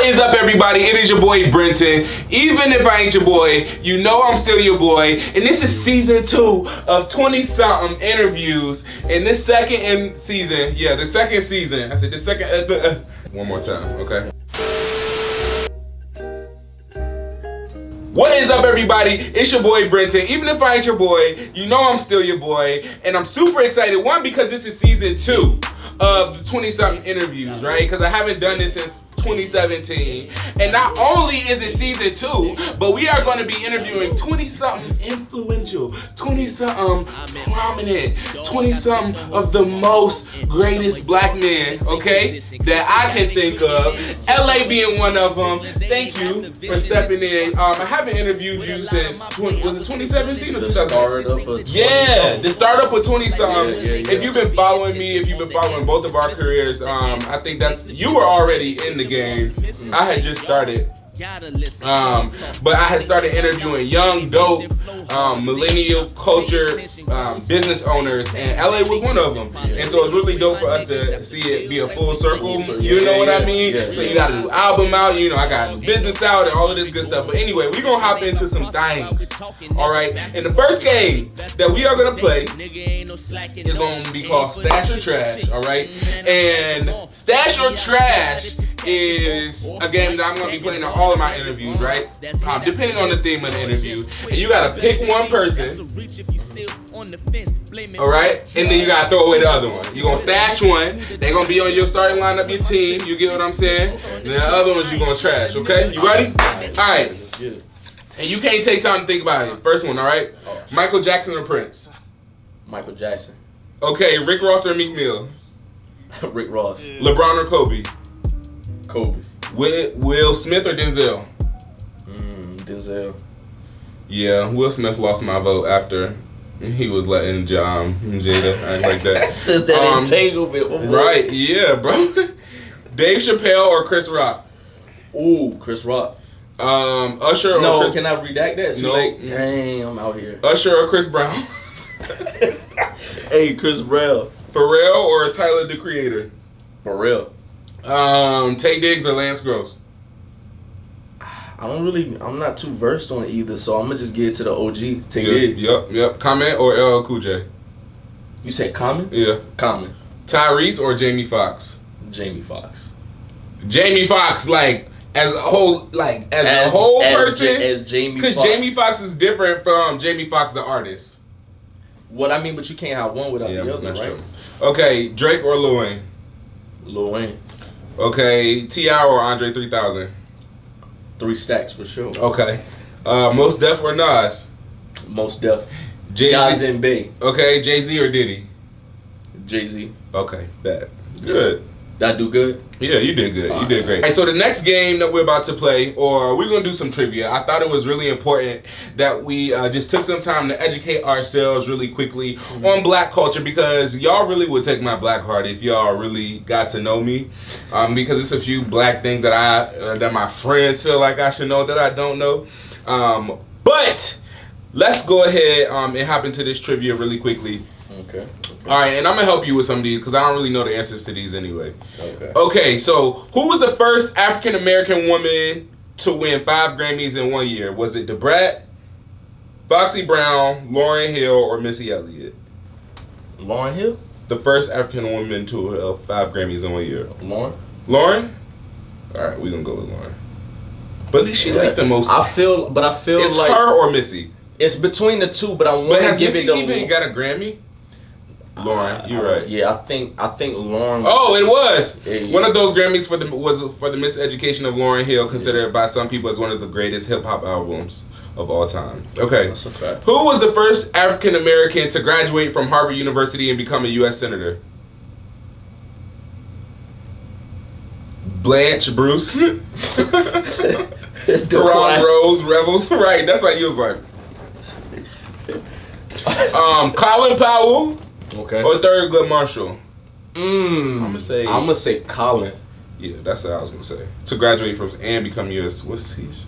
What is up, everybody? It is your boy Brenten. Even if I ain't your boy, you know I'm still your boy. And this is season 2 of 20-something interviews. And this second season, the second season. I said the second. One more time, okay? What is up, everybody? It's your boy Brenten. Even if I ain't your boy, you know I'm still your boy. And I'm super excited. One, because this is season 2 of the 20-something interviews, right? Because I haven't done this since 2017. And not only is it season 2, but we are going to be interviewing 20-something influential, 20-something prominent, 20-something of the most greatest black men, okay, that I can think of. LA being one of them. Thank you for stepping in. I haven't interviewed you since, was it 2017 or 2017? Yeah, the startup of 20-something. If you've been following me, if you've been following both of our careers, I think you were already in the game. I had just started. But I had started interviewing young, dope, millennial culture business owners, and LA was one of them. And so it's really dope for us to see it be a full circle. You know what I mean? So you got a new album out, you know, I got business out and all of this good stuff. But anyway, we're gonna hop into some things. Alright? And the first game that we are gonna play is gonna be called Stash or Trash. Alright? And Stash or Trash is a game that I'm gonna be playing in all of my interviews, right? Depending on the theme of the interview. And you gotta pick one person, alright? And then you gotta throw away the other one. You're gonna stash one, they're gonna be on your starting lineup, your team, you get what I'm saying? And then the other ones you're gonna trash, okay? You ready? Alright. And you can't take time to think about it. First one, alright? Michael Jackson or Prince? Michael Jackson. Okay, Rick Ross or Meek Mill? Rick Ross. LeBron or Kobe? Kobe. Will Smith or Denzel? Denzel. Yeah, Will Smith lost my vote after he was letting Jada act like that. Since that entanglement. Right, yeah, bro. Dave Chappelle or Chris Rock? Ooh, Chris Rock. Usher or no, Chris... can I redact that? It's too late. No. Dang, I'm out here. Usher or Chris Brown? Hey, Chris Brown. Pharrell or Tyler, the Creator? Pharrell. Tay Diggs or Lance Gross? I'm not too versed on either, so I'm gonna just get it to the OG. Tay Diggs. Yep. Comment or LL Cool J? You said Common? Yeah. Common. Tyrese or Jamie Foxx? Jamie Foxx. Jamie Foxx, like, as a whole person? As Jamie Foxx. Because Jamie Foxx is different from Jamie Foxx the artist. What I mean, but you can't have one without the other, that's right? True. Okay, Drake or Lil Wayne? Lil Wayne. Okay, T.I. or Andre 3000? 3 stacks for sure. Okay. Most Def or Nas? Most Def. Jay-Z. Guys in Bay. Okay, Jay-Z or Diddy? Jay-Z. Okay, bad. Good. Did I do good? Yeah, you did good. You did great. Alright, so the next game that we're about to play, or we're going to do some trivia. I thought it was really important that we just took some time to educate ourselves really quickly on black culture, because y'all really would take my black heart if y'all really got to know me. Because it's a few black things that that my friends feel like I should know that I don't know. But let's go ahead and hop into this trivia really quickly. Okay. All right, and I'm going to help you with some of these because I don't really know the answers to these anyway. Okay, so who was the first African-American woman to win 5 Grammys in 1 year? Was it Da Brat, Foxy Brown, Lauryn Hill, or Missy Elliott? Lauryn Hill? The first African woman to have 5 Grammys in 1 year. Lauren? All right, we're going to go with Lauren. But she like the most. I feel it's like... her or Missy? It's between the two, but I want to give Missy it the... even got a Grammy? Lauren, you're right. Yeah, I think Lauren. Oh, it was yeah. One of those Grammys was for the Miseducation of Lauryn Hill, considered by some people as one of the greatest hip hop albums of all time. Okay, that's a fact. Who was the first African American to graduate from Harvard University and become a U.S. Senator? Blanche Bruce. Ron Rose Rebels. Right, that's what you was like. Colin Powell. Okay. Or Thurgood Marshall? I'm gonna say Colin. Yeah, that's what I was gonna say. To graduate from and become U.S. What's his?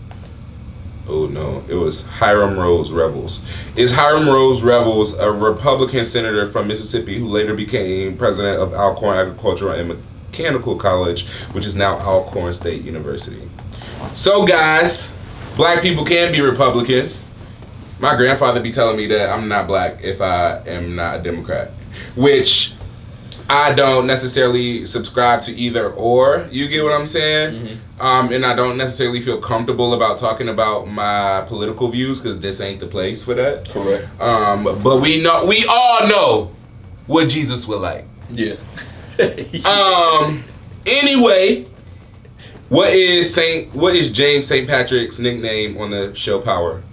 Oh no, it was Hiram Rose Revels. Is Hiram Rose Revels a Republican senator from Mississippi who later became president of Alcorn Agricultural and Mechanical College, which is now Alcorn State University. So guys, black people can be Republicans. My grandfather be telling me that I'm not black if I am not a Democrat, which I don't necessarily subscribe to either or. You get what I'm saying? Mm-hmm. And I don't necessarily feel comfortable about talking about my political views because this ain't the place for that. Correct. But we all know what Jesus would like. Yeah. Anyway, what is James St. Patrick's nickname on the show Power?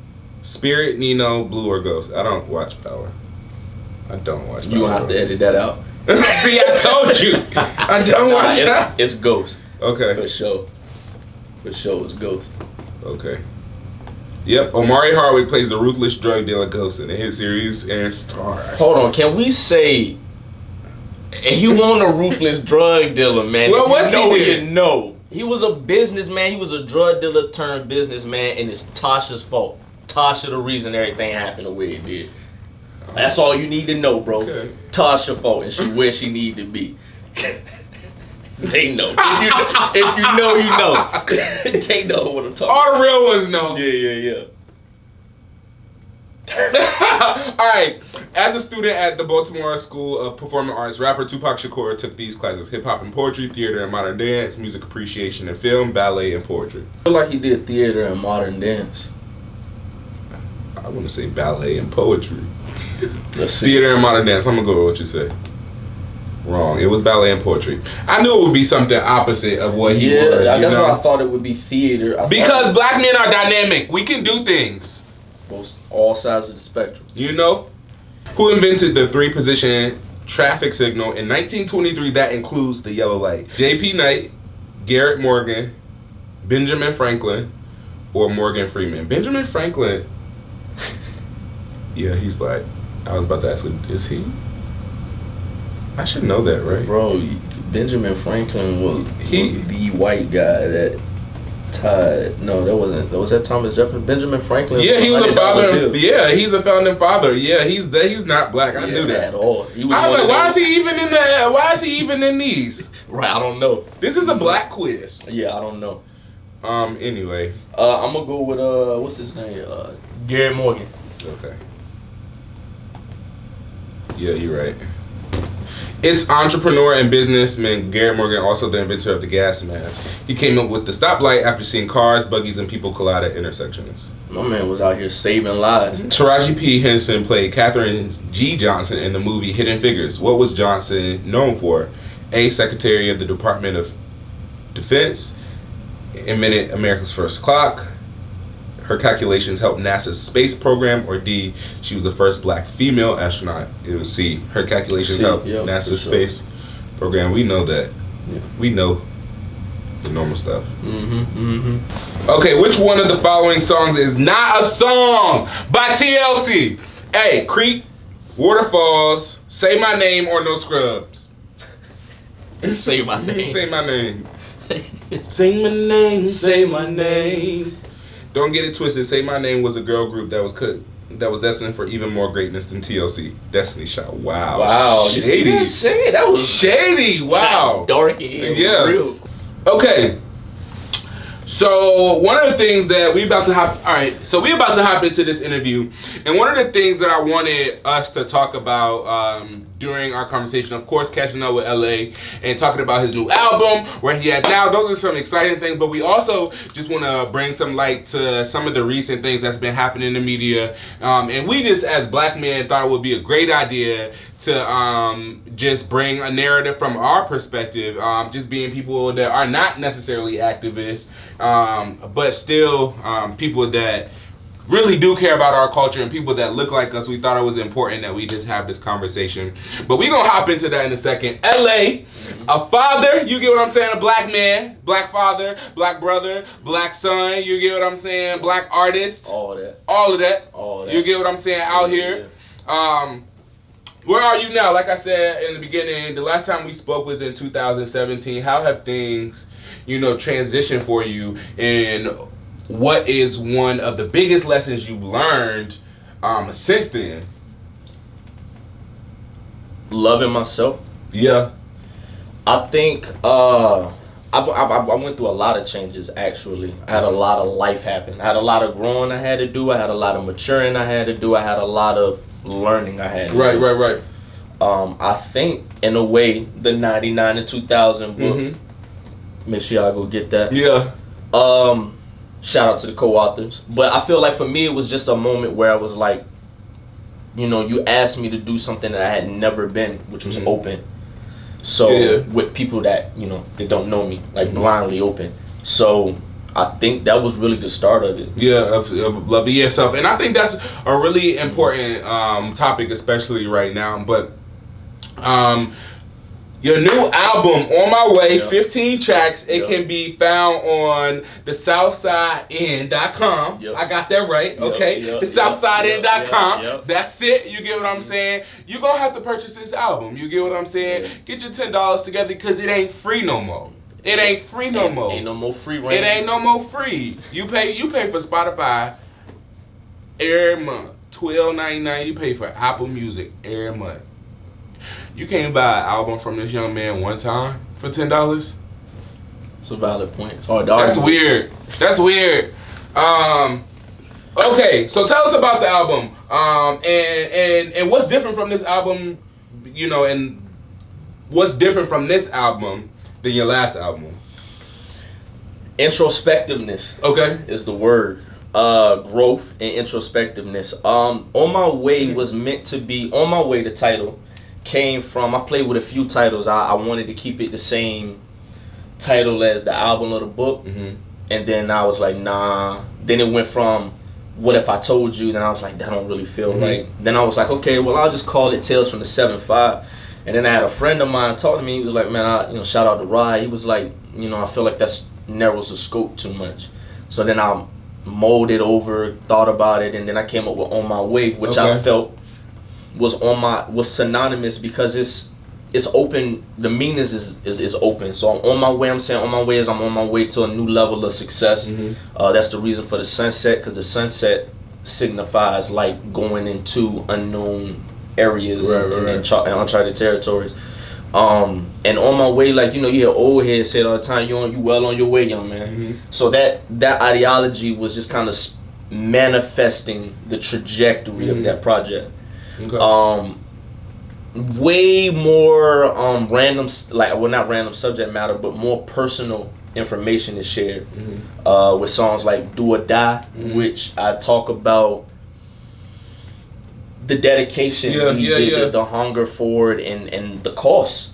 Spirit, Nino, Blue, or Ghost? I don't watch Power. I don't watch Power. You gonna have to edit that out. See, I told you. I don't watch that. It's Ghost. Okay. For sure, it's Ghost. Okay. Yep, Omari Hardwick plays the ruthless drug dealer Ghost in the hit series and stars. Hold on, can we say he wasn't a ruthless drug dealer, man? Well, what's he did? You know. He was a businessman. He was a drug dealer turned businessman, and it's Tasha's fault. Tasha the reason everything happened the way it did. That's all you need to know, bro. Okay. Tasha fault, and she where she need to be. They know. If you know, you know. They know what I'm talking about. All the real ones know. Yeah. All right. As a student at the Baltimore School of Performing Arts, rapper Tupac Shakur took these classes: hip hop and poetry, theater and modern dance, music appreciation and film, ballet and poetry. I feel like he did theater and modern dance. I want to say ballet and poetry. Let's see. Theater and modern dance. I'm gonna go with what you said. Wrong. It was ballet and poetry. I knew it would be something opposite of what he was. Yeah, that's why I thought it would be theater. Because black men are dynamic. We can do things. Both all sides of the spectrum. You know? Who invented the 3-position traffic signal in 1923 that includes the yellow light? J.P. Knight, Garrett Morgan, Benjamin Franklin, or Morgan Freeman? Benjamin Franklin. Yeah, he's black. I was about to ask him, is he? I should know that, right? Bro, Benjamin Franklin was the white guy that tied. No, that wasn't. Was that Thomas Jefferson? Benjamin Franklin. Yeah, he was a father. Yeah, he's a founding father. Yeah, he's not black. I knew that at all. I was like, why is he even in the? Why is he even in these? Right, I don't know. This is a black quiz. Yeah, I don't know. Anyway, I'm gonna go with what's his name? Garrett Morgan. Okay. Yeah, you're right. It's entrepreneur and businessman Garrett Morgan, also the inventor of the gas mask. He came up with the stoplight after seeing cars, buggies, and people collide at intersections. My man was out here saving lives. Taraji P. Henson played Katherine G. Johnson in the movie Hidden Figures. What was Johnson known for? A. Secretary of the Department of Defense, invented America's first clock. Her calculations helped NASA's space program, or D, she was the first black female astronaut. It was C, her calculations helped NASA's space program. We know that. Yeah. We know the normal stuff. Okay, which one of the following songs is not a song by TLC? A, Creep, Waterfalls, Say My Name, or No Scrubs? Say my name. Say my name. Say my name, say my name. Don't get it twisted. Say My Name was a girl group that was destined for even more greatness than TLC. Destiny Child. Wow. Shady. You see that shade? That was shady. Wow. Dark. Yeah. Real. Okay. So one of the things that we about to hop into this interview, and one of the things that I wanted us to talk about during our conversation, of course, catching up with LA and talking about his new album, where he at now. Those are some exciting things, but we also just want to bring some light to some of the recent things that's been happening in the media, and we just, as black men, thought it would be a great idea to just bring a narrative from our perspective, just being people that are not necessarily activists, but still people that really do care about our culture and people that look like us. We thought it was important that we just have this conversation. But we're going to hop into that in a second. LA, a father, you get what I'm saying? A black man, black father, black brother, black son, you get what I'm saying? Black artist. All of that. You get what I'm saying? Out here. Where are you now? Like I said in the beginning, the last time we spoke was in 2017. How have things, transitioned for you, and what is one of the biggest lessons you've learned since then? Loving myself. Yeah. I think I went through a lot of changes, actually. I had a lot of life happen. I had a lot of growing I had to do. I had a lot of maturing I had to do. I had a lot of learning I had to do. Right. I think, in a way, the 99 and 2000 book, make sure y'all go get that. Yeah. Shout out to the co-authors. But I feel like for me, it was just a moment where I was like, you know, you asked me to do something that I had never been, which was open. So with people that, you know, they don't know me, like blindly open. So I think that was really the start of it. Yeah, of loving yourself. And I think that's a really important topic, especially right now. But your new album, On My Way, 15 tracks. It can be found on the southsidein.com. I got that right, okay? The southsidein.com. That's it. You get what I'm saying? You're going to have to purchase this album. You get what I'm saying? Get your $10 together because it ain't free no more. It ain't free no more. Ain't no more free rent. It ain't no more free. You pay for Spotify every month. $12.99. You pay for Apple Music every month. You can't buy an album from this young man one time for $10. It's a valid point. That's weird. That's weird. Okay, so tell us about the album. And what's different from this album, you know, and what's different from this album than your last album? Introspectiveness. Okay. Is the word. Growth and introspectiveness. On My Way was meant to be, On My Way, the title, came from, I played with a few titles. I wanted to keep it the same title as the album or the book. And then I was like, nah. Then it went from What If I Told You? Then I was like, that don't really feel right. Then I was like, okay, well, I'll just call it Tales from the 7-5. And then I had a friend of mine talk to me. He was like, man, shout out to Rye. He was like, I feel like that's narrows the scope too much. So then I molded over, thought about it, and then I came up with On My Way, which I felt was synonymous because it's open. The meanings is open. So On My Way, I'm saying On My Way is I'm on my way to a new level of success. That's the reason for the sunset, because the sunset signifies like going into unknown areas and uncharted territories. And On My Way, like, you hear old heads say it all the time, you well on your way, young man. So that ideology was just kind of manifesting the trajectory of that project. Way more random, not random subject matter, but more personal information is shared with songs like Do or Die, which I talk about the dedication, the hunger for it, and the cost.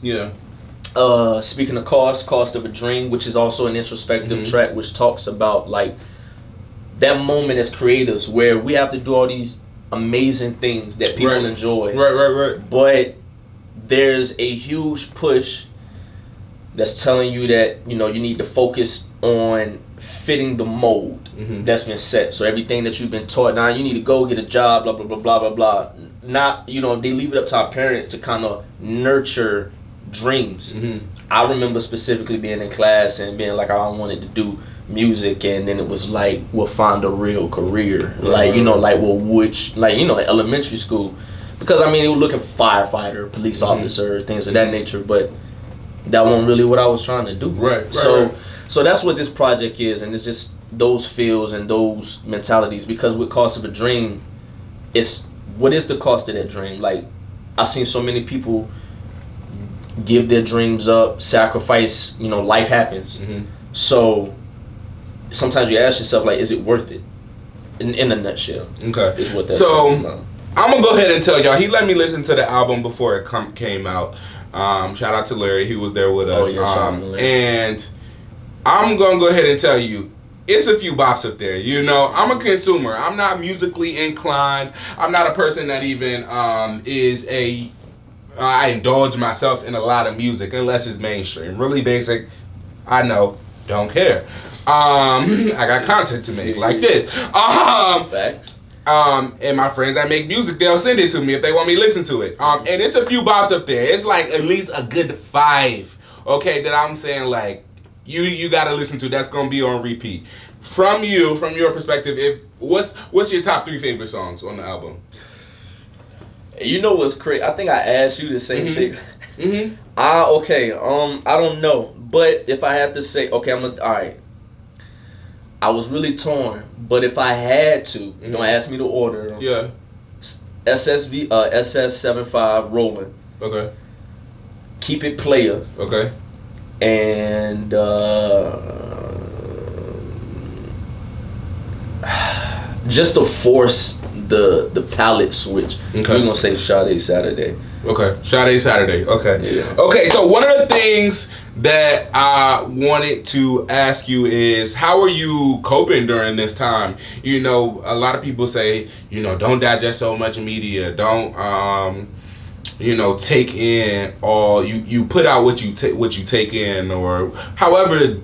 Speaking of Cost of a Dream, which is also an introspective track, which talks about like that moment as creatives where we have to do all these amazing things that people enjoy. But there's a huge push that's telling you that you need to focus on fitting the mold that's been set. So everything that you've been taught, now you need to go get a job, blah blah blah blah blah blah. Not they leave it up to our parents to kind of nurture dreams. I remember specifically being in class and being like, I wanted to do music, and then it was like, we'll find a real career, which elementary school, because they were looking for firefighter, police officer, things of that nature, but that wasn't really what I was trying to do. So that's what this project is, and it's just those feels and those mentalities, because with Cost of a Dream, it's what is the cost of that dream? Like, I've seen so many people give their dreams up, sacrifice, life happens. So sometimes you ask yourself, like, is it worth it? In a nutshell. Okay. Is what that's so I'm gonna go ahead and tell y'all, he let me listen to the album before it came out. Shout out to Larry, he was there with us. And I'm gonna go ahead and tell you, it's a few bops up there. I'm a consumer. I'm not musically inclined. I'm not a person that even I indulge myself in a lot of music unless it's mainstream. Really basic, I know, don't care. I got content to make like this. Facts. And my friends that make music, they'll send it to me if they want me to listen to it. And it's a few bops up there. It's like at least a good 5, okay, that I'm saying like you gotta listen to. That's gonna be on repeat. From your perspective, what's your top 3 favorite songs on the album? You know what's crazy? I think I asked you the same thing. Mm-hmm. Okay. I don't know, but if I had to say, okay, all right. I was really torn, but if I had to, don't ask me to order. Yeah. SS75 rolling. Okay. Keep it player. Okay. And just to force the palette switch. Okay. We're gonna say Sade Saturday. Okay. Sade Saturday. Okay. Yeah. Okay. So one of the things that I wanted to ask you is, how are you coping during this time? You know, a lot of people say, you know, don't digest so much media. Don't you know, take in all you put out what you take in, or however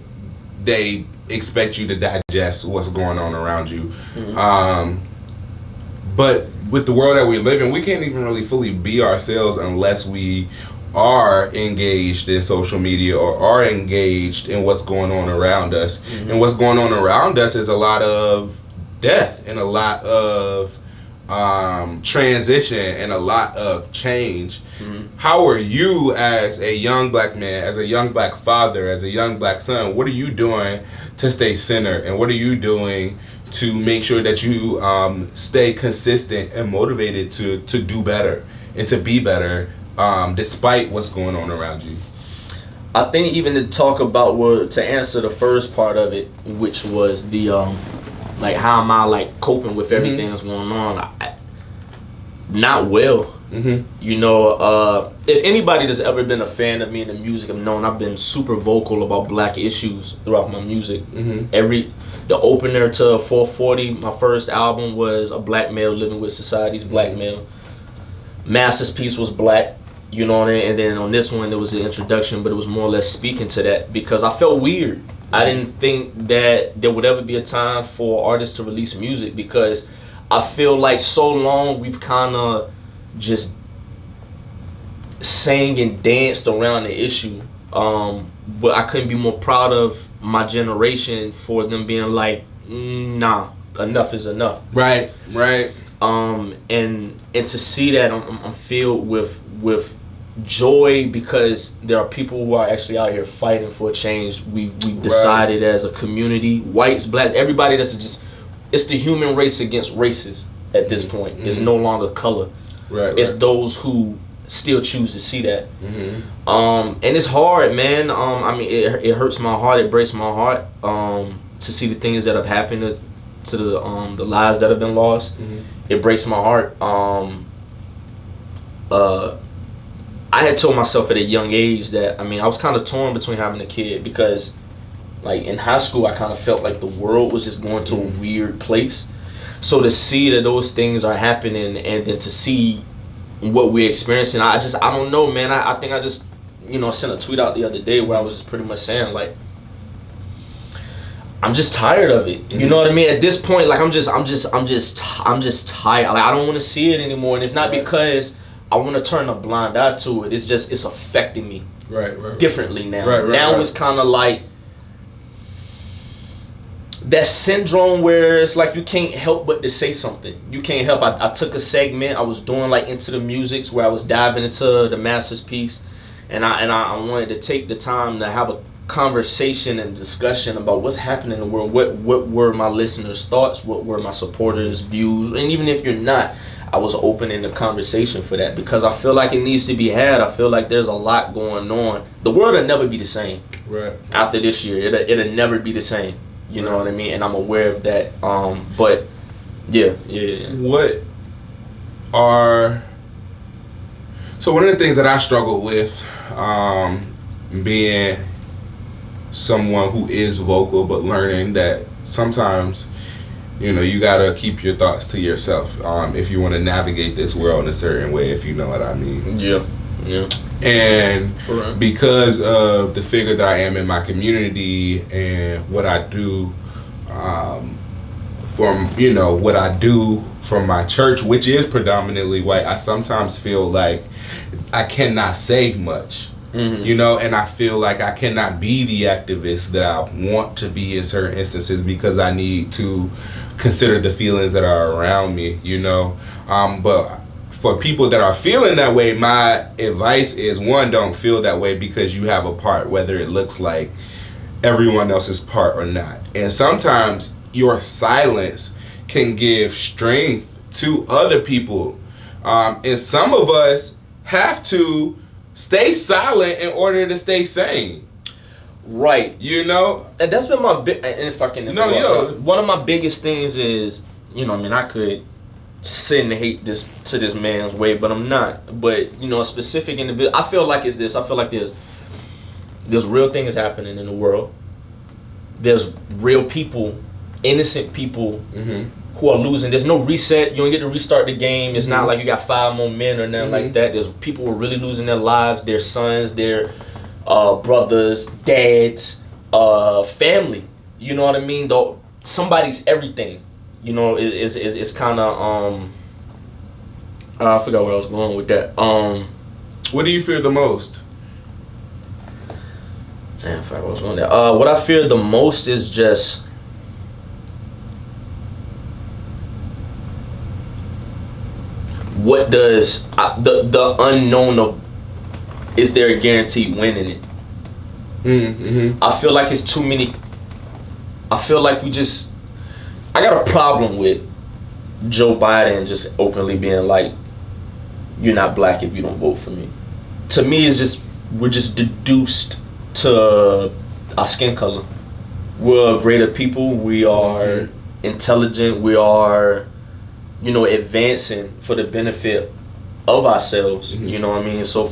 they expect you to digest what's going on around you. Mm-hmm. But with the world that we live in, we can't even really fully be ourselves unless we are engaged in social media or are engaged in what's going on around us. Mm-hmm. And what's going on around us is a lot of death and a lot of transition and a lot of change. Mm-hmm. How are you, as a young black man, as a young black father, as a young black son, what are you doing to stay centered, and what are you doing to make sure that you stay consistent and motivated to do better and to be better despite what's going on around you? I think even to talk about, to answer the first part of it, which was the like, how am I like coping with everything that's going on? Not well. Mm-hmm. You know, if anybody that's ever been a fan of me in the music have known, I've been super vocal about black issues throughout my music. Mm-hmm. The opener to 440, my first album, was a black male living with society's black male. Master's piece was black, you know what I mean? And then on this one, it was the introduction, but it was more or less speaking to that because I felt weird. I didn't think that there would ever be a time for artists to release music because I feel like so long we've kind of just sang and danced around the issue. But I couldn't be more proud of my generation for them being like, nah, enough is enough. Right. And to see that, I'm filled with joy because there are people who are actually out here fighting for a change. We've decided as a community, whites, blacks, everybody that's just, it's the human race against races at this point. It's no longer color. Right. It's those who still choose to see that. Mm-hmm. And it's hard, man. I mean, it hurts my heart. It breaks my heart to see the things that have happened to the lives that have been lost. Mm-hmm. It breaks my heart. I had told myself at a young age that, I mean, I was kind of torn between having a kid because, like, in high school, I kind of felt like the world was just going to a weird place. So to see that those things are happening and then to see what we're experiencing, I don't know, man. I think I just, you know, sent a tweet out the other day where I was just pretty much saying, like, I'm just tired of it. You know what I mean? At this point, like, I'm just tired. Like, I don't want to see it anymore. And it's not because I want to turn a blind eye to it. It's just, it's affecting me differently now. Now it's kind of like that syndrome where it's like you can't help but to say something. You can't help. I took a segment I was doing, like, into the musics, where I was diving into the master's piece, and I wanted to take the time to have a conversation and discussion about what's happening in the world. What were my listeners' thoughts? What were my supporters' views? And even if you're not, I was open in the conversation for that because I feel like it needs to be had. I feel like there's a lot going on. The world will never be the same. After this year, it'll never be the same. You know what I mean? And I'm aware of that. But yeah. So one of the things that I struggle with, being someone who is vocal, but learning that sometimes, you know, you gotta keep your thoughts to yourself if you want to navigate this world in a certain way, if you know what I mean. Yeah. And because of the figure that I am in my community and what I do what I do from my church, which is predominantly white, I sometimes feel like I cannot say much. You know, and I feel like I cannot be the activist that I want to be in certain instances because I need to consider the feelings that are around me, you know. But for people that are feeling that way, my advice is, one, don't feel that way because you have a part, whether it looks like everyone else's part or not. And sometimes your silence can give strength to other people. And some of us have to stay silent in order to stay sane. Right. You know? And that's been my big, and if I can, one of my biggest things is, you know, I mean, I could sit and hate this to this man's way, but I'm not. But, you know, a specific individual, I feel like it's this. I feel like there's real things happening in the world. There's real people, innocent people who are losing. There's no reset. You don't get to restart the game. It's not like you got 5 more men or nothing like that. There's people who are really losing their lives, their sons, their brothers, dads, family. You know what I mean? Though somebody's everything. You know, it's kind of I forgot where I was going with that. What do you fear the most? Damn, I forgot where I was going there. What I fear the most is just what does the unknown of, is there a guaranteed win in it? I feel like it's too many. I feel like I got a problem with Joe Biden just openly being like, you're not black if you don't vote for me. To me, it's just, we're just deduced to our skin color. We're greater people. We are intelligent. We are, you know, advancing for the benefit of ourselves. You know what I mean? So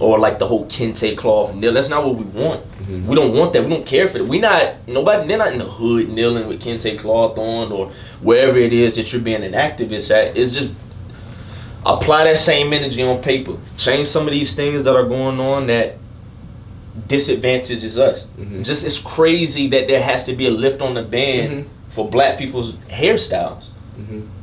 or like the whole kente cloth kneel, that's not what we want. We don't want that. We don't care for it. They're not in the hood kneeling with kente cloth on or wherever it is that you're being an activist at. It's just apply that same energy on paper. Change some of these things that are going on that disadvantages us. Just, it's crazy that there has to be a lift on the band for black people's hairstyles.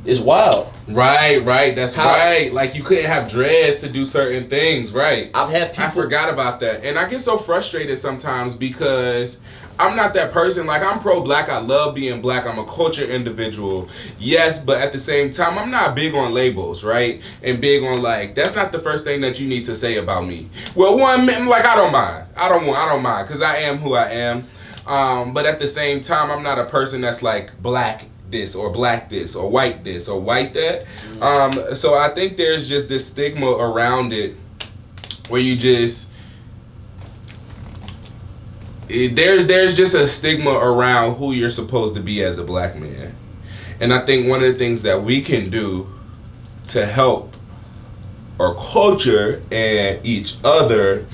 It's wild. Right. That's right. Like, you couldn't have dreads to do certain things, right? I've had people. I forgot about that. And I get so frustrated sometimes because I'm not that person. Like, I'm pro-black. I love being black. I'm a culture individual. Yes, but at the same time, I'm not big on labels, right? And big on, like, that's not the first thing that you need to say about me. Well, one, like, I don't mind. I don't mind because I am who I am. But at the same time, I'm not a person that's like black this or black this or white that. So I think there's just this stigma around it where you just there's just a stigma around who you're supposed to be as a black man. And I think one of the things that we can do to help our culture and each other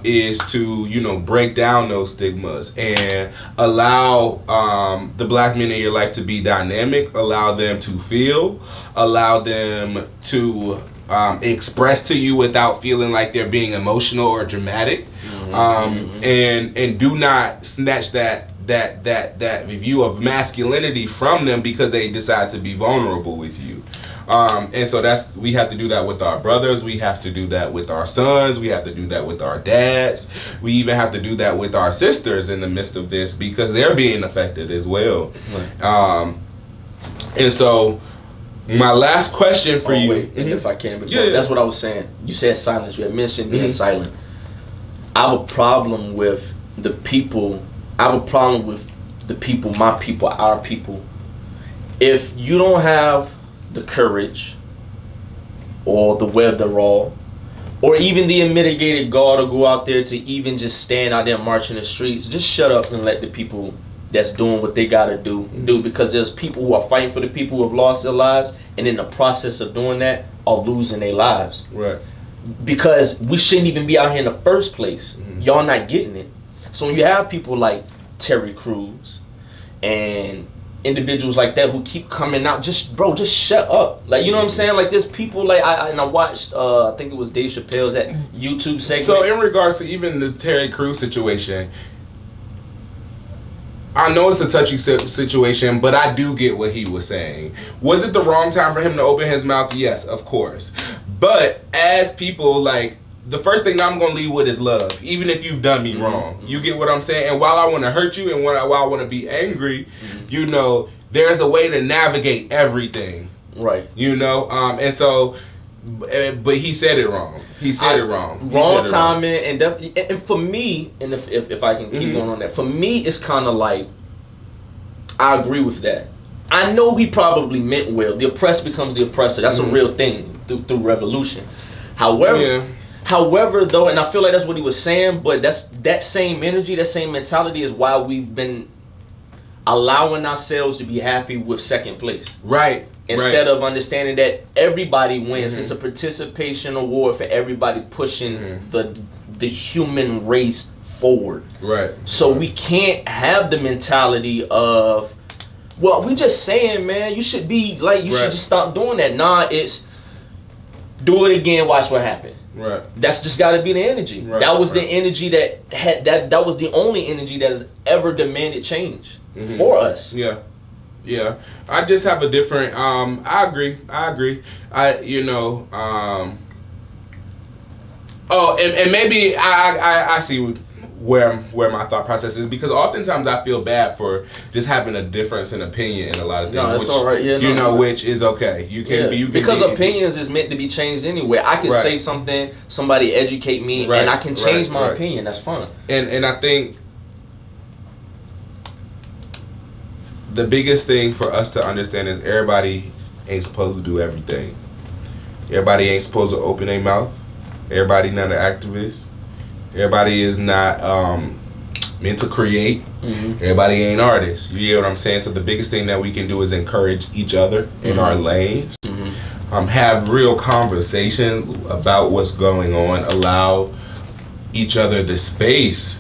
is to, you know, break down those stigmas and allow the black men in your life to be dynamic, allow them to feel, allow them to express to you without feeling like they're being emotional or dramatic, and do not snatch that view of masculinity from them because they decide to be vulnerable with you. And so we have to do that with our brothers. We have to do that with our sons. We have to do that with our dads. We even have to do that with our sisters in the midst of this because they're being affected as well. Right. And so my last question for you. Wait, if I can, that's what I was saying. You said silence. You had mentioned being silent. I have a problem with the people. I have a problem with the people, my people, our people. If you don't have the courage or the wherewithal or even the unmitigated gall to go out there to even just stand out there marching the streets, just shut up and let the people that's doing what they gotta do, because there's people who are fighting for the people who have lost their lives, and in the process of doing that are losing their lives. Right. Because we shouldn't even be out here in the first place. Y'all not getting it. So when you have people like Terry Crews and individuals like that who keep coming out, just shut up. Like, you know what I'm saying? Like, there's people like I watched I think it was Dave Chappelle's that YouTube segment. So in regards to even the Terry Crews situation, I know it's a touchy situation, but I do get what he was saying. Was it the wrong time for him to open his mouth? Yes, of course. But as people, like, the first thing I'm going to lead with is love, even if you've done me wrong. You get what I'm saying? And while I want to hurt you and while I want to be angry, you know, there's a way to navigate everything. Right. You know, and so, but he said it wrong. He said it wrong. Wrong timing, and for me, and if I can keep going on that, for me, it's kind of like, I agree with that. I know he probably meant well. The oppressed becomes the oppressor. That's a real thing through revolution. However, though, and I feel like that's what he was saying, but that same energy, that same mentality is why we've been allowing ourselves to be happy with second place. Right. Instead of understanding that everybody wins. It's a participation award for everybody pushing the human race forward. Right. So we can't have the mentality of, well, we just saying, man, you should be like, you should just stop doing that. Nah, it's do it again, watch what happens. Right. That's just got to be the energy. Right. That was the energy that had that was the only energy that has ever demanded change for us. Yeah. Yeah. I just have a different I agree. And maybe I see where my thought process is, because oftentimes I feel bad for just having a difference in opinion in a lot of things. No, that's all right. Yeah, which is okay. You can be because opinions is meant to be changed anyway. I can say something, somebody educate me, and I can change my opinion. That's fine. And I think the biggest thing for us to understand is everybody ain't supposed to do everything. Everybody ain't supposed to open their mouth. Everybody not an activist. Everybody is not meant to create. Everybody ain't artists. You get what I'm saying? So the biggest thing that we can do is encourage each other in our lanes. Have real conversations about what's going on. Allow each other the space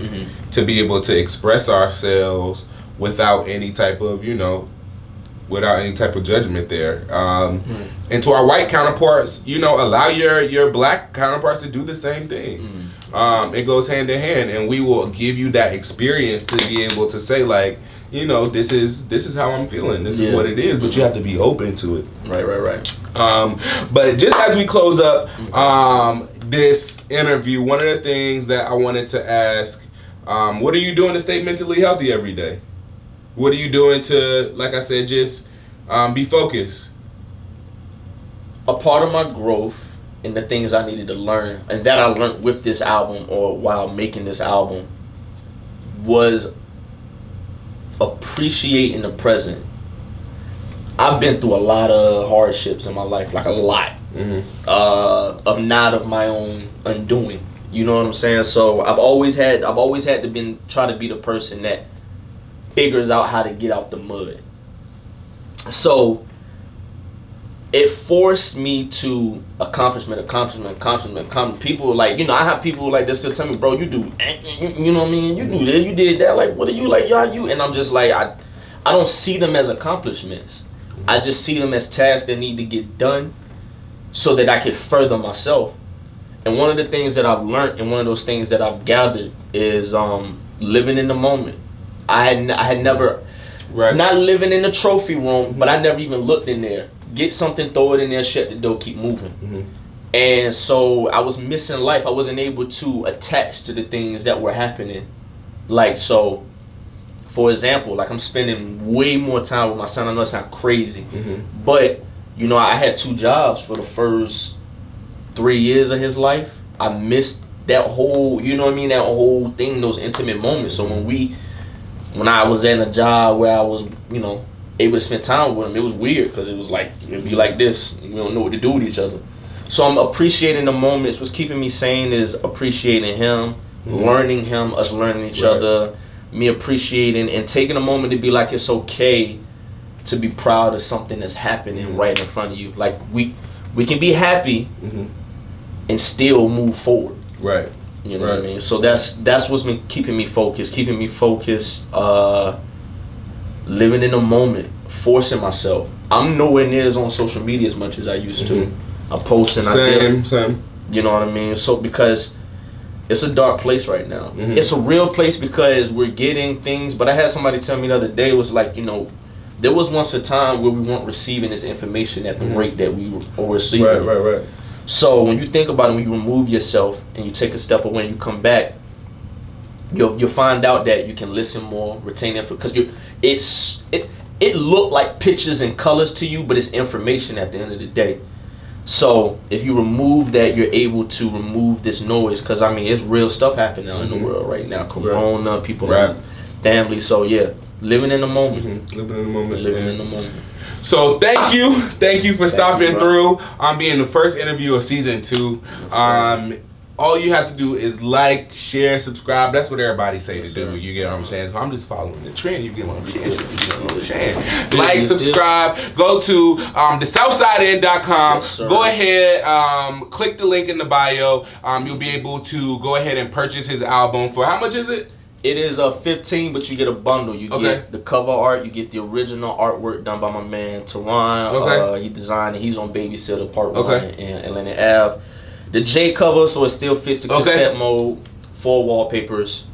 to be able to express ourselves without any type of, without any type of judgment there. And to our white counterparts, allow your black counterparts to do the same thing. It goes hand in hand, and we will give you that experience to be able to say, like, this is how I'm feeling. This is what it is, but you have to be open to it. Right. But just as we close up this interview, one of the things that I wanted to ask, what are you doing to stay mentally healthy every day? What are you doing to, like I said, just be focused? A part of my growth and the things I needed to learn, and that I learned with this album or while making this album, was appreciating the present. I've been through a lot of hardships in my life, like a lot, of not of my own undoing. You know what I'm saying? So I've always had to try to be the person that figures out how to get out the mud. So it forced me to accomplishment. People like, I have people like this still tell me, bro, you do, you know what I mean? You do this, you did that. Like, what are you like? Y'all, you? And I'm just like, I don't see them as accomplishments. I just see them as tasks that need to get done so that I can further myself. And one of the things that I've learned, and one of those things that I've gathered, is living in the moment. I had never, not living in the trophy room, but I never even looked in there. Get something, throw it in there, shut the door, keep moving. And so I was missing life. I wasn't able to attach to the things that were happening. Like, so, for example, like, I'm spending way more time with my son. I know it sounds crazy, but, I had 2 jobs for the first 3 years of his life. I missed that whole, that whole thing, those intimate moments. So when I was in a job where I was, able to spend time with him, it was weird, because it was like, it'd be like this, we don't know what to do with each other. So I'm appreciating the moments. What's keeping me sane is appreciating him, learning him, us learning each other, me appreciating and taking a moment to be like, it's okay to be proud of something that's happening right in front of you. Like, we can be happy and still move forward. Right. You know what I mean? So that's what's been keeping me focused, living in the moment, forcing myself. I'm nowhere near as on social media as much as I used to. I post and Same. You know what I mean? So, because it's a dark place right now. It's a real place because we're getting things, but I had somebody tell me the other day, it was like, there was once a time where we weren't receiving this information at the rate that we were receiving. Right. So when you think about it, when you remove yourself and you take a step away and you come back, you'll find out that you can listen more, retain it, because it looked like pictures and colors to you, but it's information at the end of the day. So if you remove that, you're able to remove this noise, because I mean it's real stuff happening in the world right now. Corona, people, family. So yeah, living in the moment. Living in the moment. Living in the moment. So thank you for stopping through. Being the first interview of season 2. All you have to do is like, share, subscribe. That's what everybody say to do. You get what I'm saying? So I'm just following the trend. You get what I'm saying? Like, subscribe. Go to thesouthsidein.com. Yes, go ahead, click the link in the bio. You'll be able to go ahead and purchase his album for, how much is it? It is $15, but you get a bundle. You get the cover art, you get the original artwork done by my man Teron. He designed it. He's on Babysitter Part 1 in Atlantic Ave. The J cover, so it still fits the cassette mode. 4 wallpapers,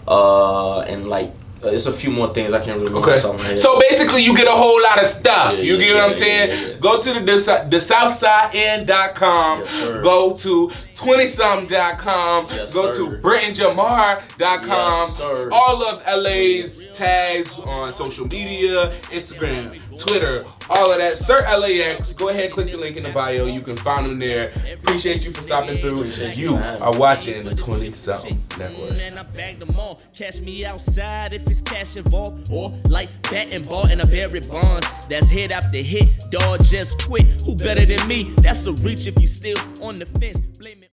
and like it's a few more things I can't really remember. So basically, you get a whole lot of stuff. You get what I'm saying? Go to the southsidein.com. Go to 20something.com. Go to BrentenJomar.com. All of LA's tags on social media, Instagram, Twitter, all of that. Sir LAX. Go ahead, click the link in the bio. You can find them there. Appreciate you for stopping through. You are watching the 20-something Network. And I bagged them all. Catch me outside if it's cash involved, or like batting ball and a Barry Bonds. That's hit after hit. Dog just quit. Who better than me? That's a reach if you still on the fence. Blame it.